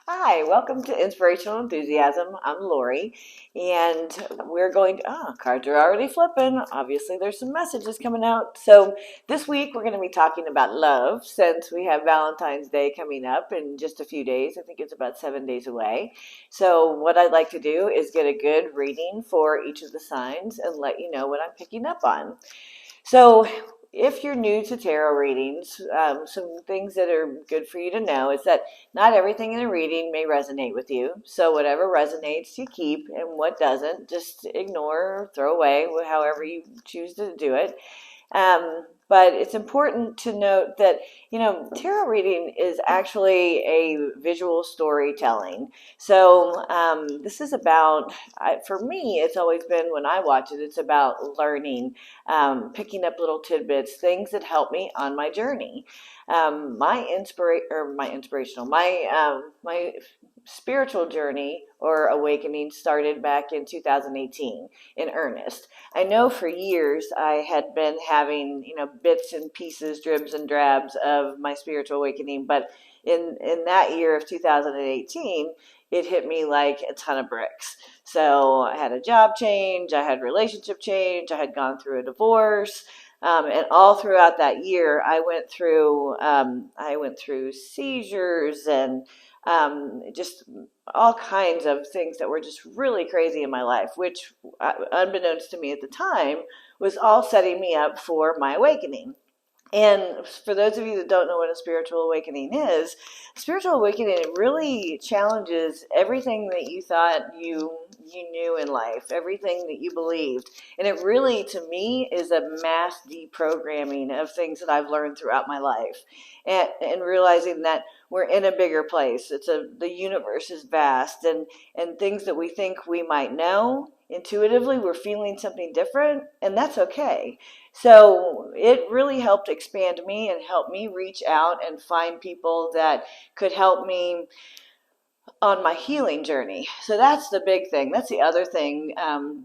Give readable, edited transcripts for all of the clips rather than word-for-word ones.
Hi, welcome to Inspirational Enthusiasm. I'm Lori, and we're going to, cards are already flipping. Obviously, there's some messages coming out. So, this week we're going to be talking about love since we have Valentine's Day coming up in just a few days. I think it's about 7 days away. So, what I'd like to do is get a good reading for each of the signs and let you know what I'm picking up on. So, if you're new to tarot readings, some things that are good for you to know is that not everything in a reading may resonate with you. So, whatever resonates, you keep, and what doesn't, just ignore or throw away, however you choose to do it. But it's important to note that, tarot reading is actually a visual storytelling. So this is about, for me, it's always been when I watch it, it's about learning, picking up little tidbits, things that help me on my journey. My spiritual journey or awakening started back in 2018 in earnest. I know for years I had been having, bits and pieces, dribs and drabs of my spiritual awakening, but in that year of 2018, it hit me like a ton of bricks. So I had a job change, I had relationship change, I had gone through a divorce, and all throughout that year, I went through seizures and just all kinds of things that were just really crazy in my life, which, unbeknownst to me at the time, was all setting me up for my awakening. And for those of you that don't know what a spiritual awakening is, spiritual awakening, it really challenges everything that you thought you knew in life, everything that you believed. And it really, to me, is a mass deprogramming of things that I've learned throughout my life. And realizing that we're in a bigger place. The universe is vast, and things that we think we might know, intuitively we're feeling something different, and that's okay. So it really helped expand me and help me reach out and find people that could help me on my healing journey. So that's the big thing. That's the other thing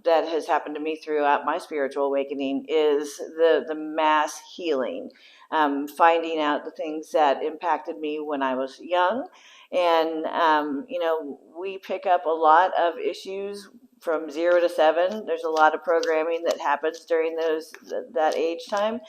that has happened to me throughout my spiritual awakening is the mass healing, finding out the things that impacted me when I was young. And, we pick up a lot of issues from 0 to 7. There's a lot of programming that happens during that age time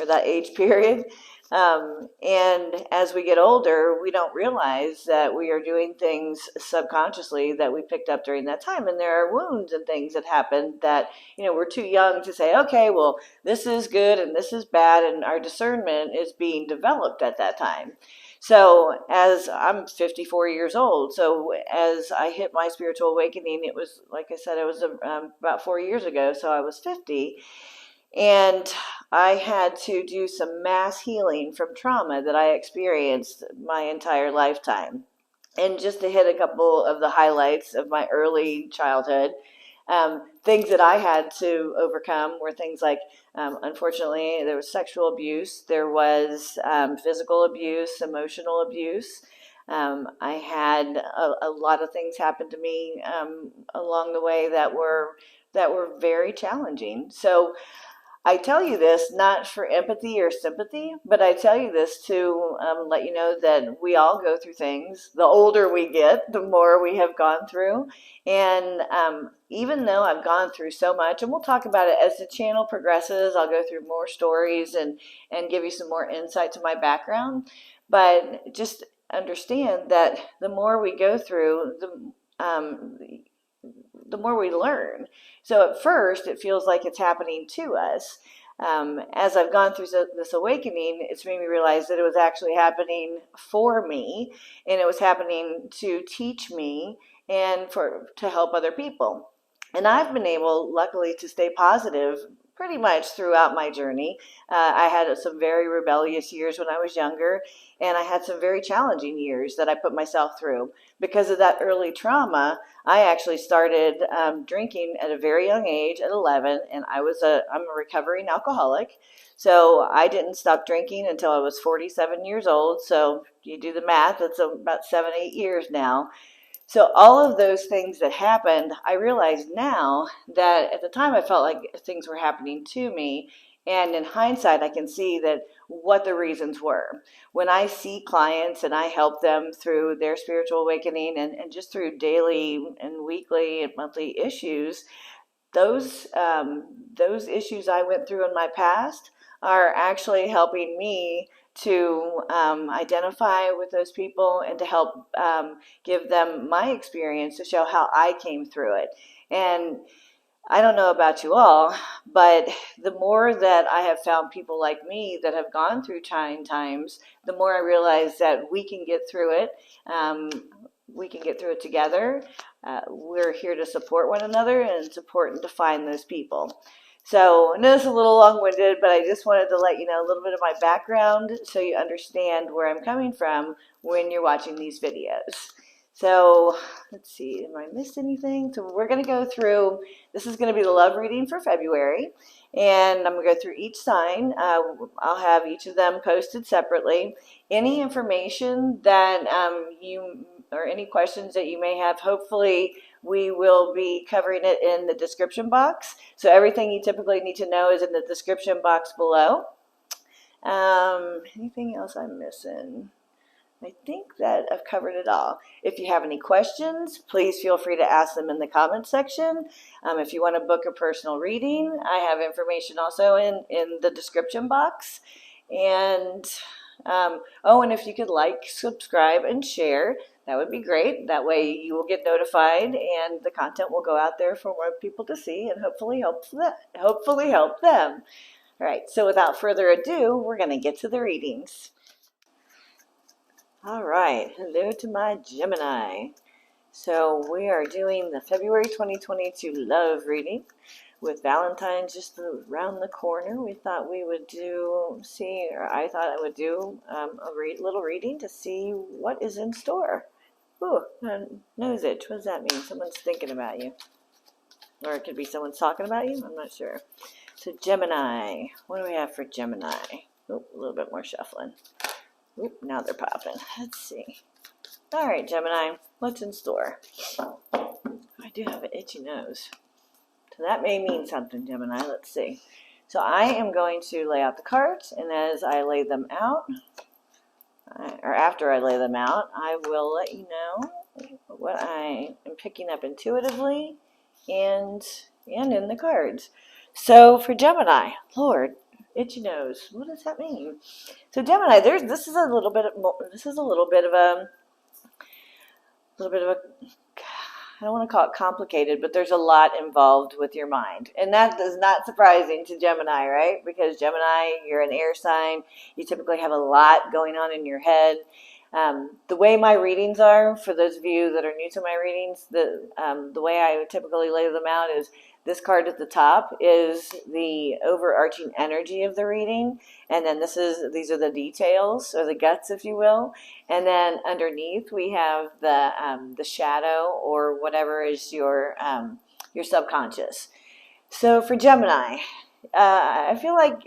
or that age period. And as we get older, we don't realize that we are doing things subconsciously that we picked up during that time. And there are wounds and things that happen that, we're too young to say, okay, well, this is good and this is bad. And our discernment is being developed at that time. So as I'm 54 years old, so as I hit my spiritual awakening, it was, like I said, it was about 4 years ago. So I was 50. And I had to do some mass healing from trauma that I experienced my entire lifetime. And just to hit a couple of the highlights of my early childhood, things that I had to overcome were things like, unfortunately, there was sexual abuse, there was physical abuse, emotional abuse. I had a lot of things happen to me along the way that were very challenging. So I tell you this not for empathy or sympathy, but I tell you this to let you know that we all go through things. The older we get, the more we have gone through. And even though I've gone through so much, and we'll talk about it as the channel progresses, I'll go through more stories and give you some more insight to my background. But just understand that the more we go through, the more we learn. So at first, it feels like it's happening to us. As I've gone through this awakening, it's made me realize that it was actually happening for me, and it was happening to teach me and to help other people. And I've been able, luckily, to stay positive pretty much throughout my journey. I had some very rebellious years when I was younger, and I had some very challenging years that I put myself through. Because of that early trauma, I actually started drinking at a very young age, at 11, and I'm a recovering alcoholic. So I didn't stop drinking until I was 47 years old. So you do the math, it's about 7, 8 years now. So all of those things that happened, I realize now that at the time I felt like things were happening to me. And in hindsight, I can see that what the reasons were. When I see clients and I help them through their spiritual awakening and just through daily and weekly and monthly issues, those issues I went through in my past are actually helping me to identify with those people and to help give them my experience to show how I came through it. And I don't know about you all, but the more that I have found people like me that have gone through trying times, the more I realize that we can get through it. Um, we can get through it together. We're here to support one another, and it's important to find those people. So I know it's a little long-winded, but I just wanted to let you know a little bit of my background so you understand where I'm coming from when you're watching these videos. So let's see, am I missed anything? So we're going to go through, this is going to be the love reading for February, and I'm going to go through each sign. I'll have each of them posted separately. Any information that or any questions that you may have, hopefully we will be covering it in the description box. So everything you typically need to know is in the description box below. Anything else I'm missing? I think that I've covered it all. If you have any questions, please feel free to ask them in the comments section. If you want to book a personal reading, I have information also in the description box. And and if you could like, subscribe, and share, that would be great. That way you will get notified and the content will go out there for more people to see and hopefully help them. All right, so without further ado, we're going to get to the readings. All right, hello to my Gemini. So we are doing the February 2022 love reading with Valentine's just around the corner. We thought we would I thought I would do a little reading to see what is in store. Ooh, nose itch. What does that mean? Someone's thinking about you. Or it could be someone's talking about you. I'm not sure. So Gemini, what do we have for Gemini? Oh, a little bit more shuffling. Oop, now they're popping. Let's see. All right, Gemini, what's in store? I do have an itchy nose. So that may mean something, Gemini. Let's see. So I am going to lay out the cards, and as I lay them out, or after I lay them out, I will let you know what I am picking up intuitively and in the cards. So for Gemini, Lord, itchy nose. What does that mean? So Gemini, this is a little bit of a I don't want to call it complicated, but there's a lot involved with your mind. And that is not surprising to Gemini, right? Because Gemini, you're an air sign. You typically have a lot going on in your head. The way my readings are, for those of you that are new to my readings, the way I typically lay them out is this card at the top is the overarching energy of the reading, and then these are the details, or the guts, if you will. And then underneath we have the shadow, or whatever is your subconscious. So for Gemini, I feel like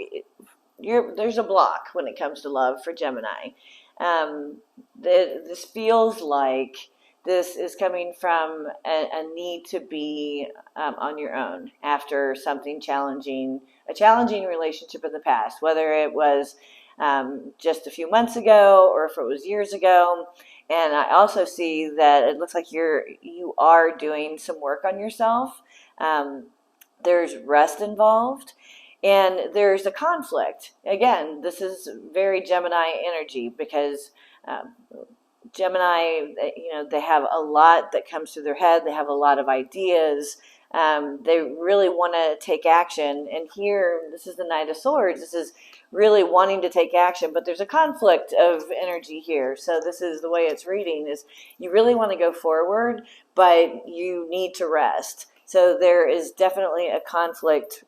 there's a block when it comes to love for Gemini. This feels like this is coming from a need to be on your own after a challenging relationship in the past, whether it was just a few months ago or if it was years ago. And I also see that it looks like you are doing some work on yourself. There's rest involved. And there's a conflict. Again, this is very Gemini energy because Gemini, they have a lot that comes through their head. They have a lot of ideas. They really want to take action. And here, this is the Knight of Swords. This is really wanting to take action, but there's a conflict of energy here. So this is the way it's reading, is you really want to go forward, but you need to rest. So there is definitely a conflict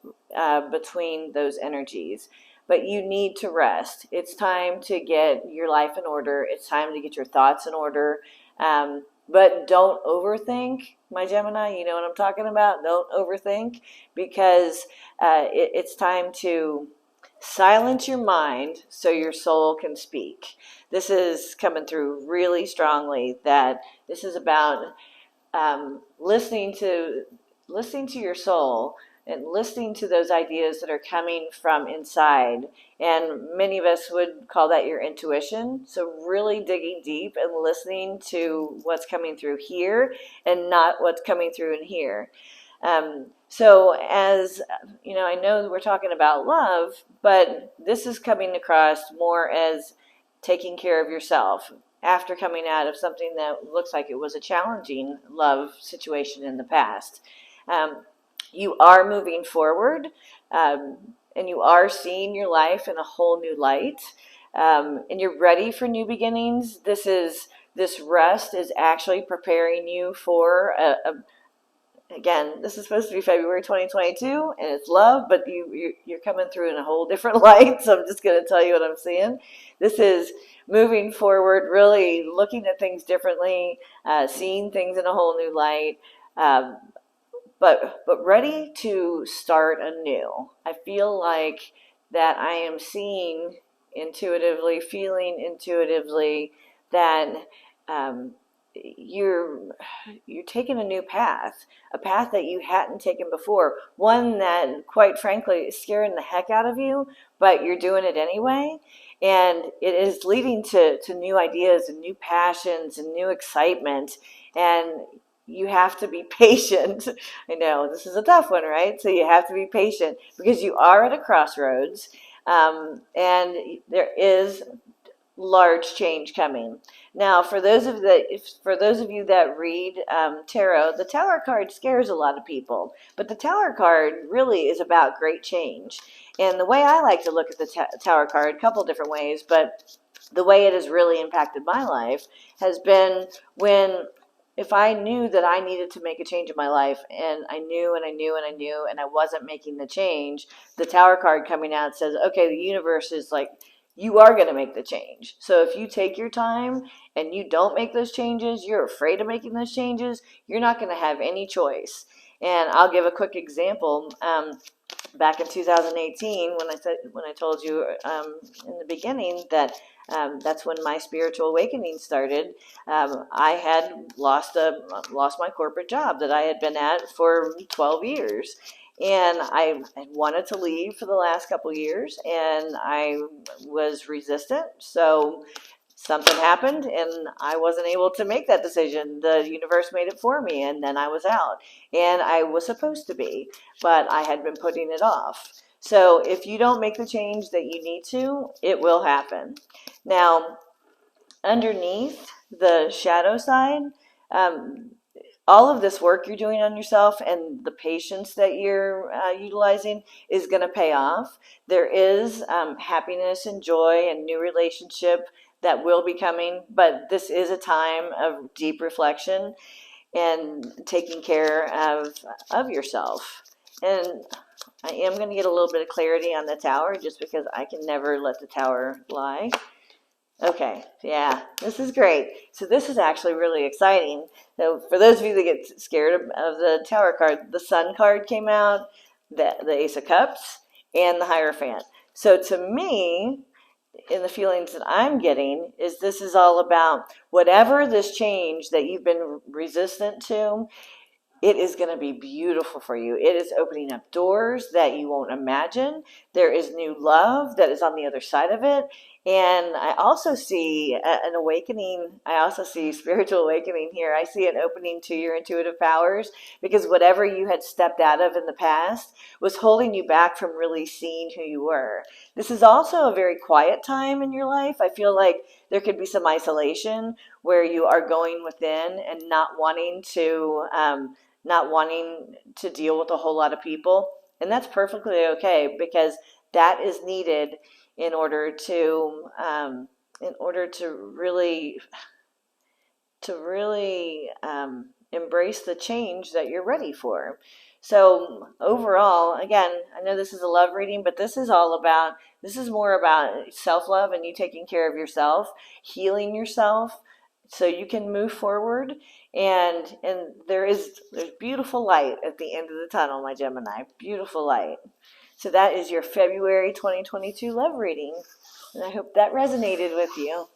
between those energies. But you need to rest. It's time to get your life in order. It's time to get your thoughts in order. But don't overthink, my Gemini. You know what I'm talking about? Don't overthink, because it's time to silence your mind so your soul can speak. This is coming through really strongly, that this is about listening to your soul, and listening to those ideas that are coming from inside. And many of us would call that your intuition. So really digging deep and listening to what's coming through here and not what's coming through in here. So as you know, I know we're talking about love, but this is coming across more as taking care of yourself after coming out of something that looks like it was a challenging love situation in the past. Um, you are moving forward, and you are seeing your life in a whole new light, and you're ready for new beginnings. This rest is actually preparing you for again, this is supposed to be February 2022, and it's love, but you're coming through in a whole different light, so I'm just going to tell you what I'm seeing. This is moving forward, really looking at things differently, seeing things in a whole new light, um, but ready to start anew. I feel like that I am seeing intuitively, feeling intuitively that um, you're taking a new path, a path that you hadn't taken before, one that quite frankly is scaring the heck out of you, but you're doing it anyway. And it is leading to new ideas and new passions and new excitement. And you have to be patient. I know this is a tough one, right? So you have to be patient because you are at a crossroads, and there is large change coming. Now, for those of you that read tarot, the Tower card scares a lot of people, but the Tower card really is about great change. And the way I like to look at the Tower card, a couple different ways, but the way it has really impacted my life has been when if I knew that I needed to make a change in my life and I knew and I knew and I knew and I wasn't making the change, the Tower card coming out says, okay, the universe is like, you are going to make the change. So if you take your time and you don't make those changes, you're afraid of making those changes, you're not going to have any choice. And I'll give a quick example. Back in 2018, when I told you in the beginning that that's when my spiritual awakening started, I had lost my corporate job that I had been at for 12 years. And I wanted to leave for the last couple years, and I was resistant. So something happened, and I wasn't able to make that decision. The universe made it for me, and then I was out. And I was supposed to be, but I had been putting it off. So if you don't make the change that you need to, it will happen. Now, underneath the shadow side, um, all of this work you're doing on yourself and the patience that you're utilizing is going to pay off. There is happiness and joy and new relationship that will be coming, but this is a time of deep reflection and taking care of yourself. And I am going to get a little bit of clarity on the Tower just because I can never let the Tower lie. Okay, yeah, this is great. So this is actually really exciting. So for those of you that get scared of the Tower card, the Sun card came out, the Ace of Cups, and the Hierophant. So to me, in the feelings that I'm getting, is this is all about whatever this change that you've been resistant to, it is going to be beautiful for you. It is opening up doors that you won't imagine. There is new love that is on the other side of it. And I also see an awakening. I also see spiritual awakening here. I see an opening to your intuitive powers because whatever you had stepped out of in the past was holding you back from really seeing who you were. This is also a very quiet time in your life. I feel like there could be some isolation where you are going within and not wanting to deal with a whole lot of people. And that's perfectly okay because that is needed in order to really embrace the change that you're ready for. So overall, again, I know this is a love reading, but this is more about self-love and you taking care of yourself, healing yourself so you can move forward. And there's beautiful light at the end of the tunnel, my Gemini. Beautiful light. So that is your February 2022 love reading. And I hope that resonated with you.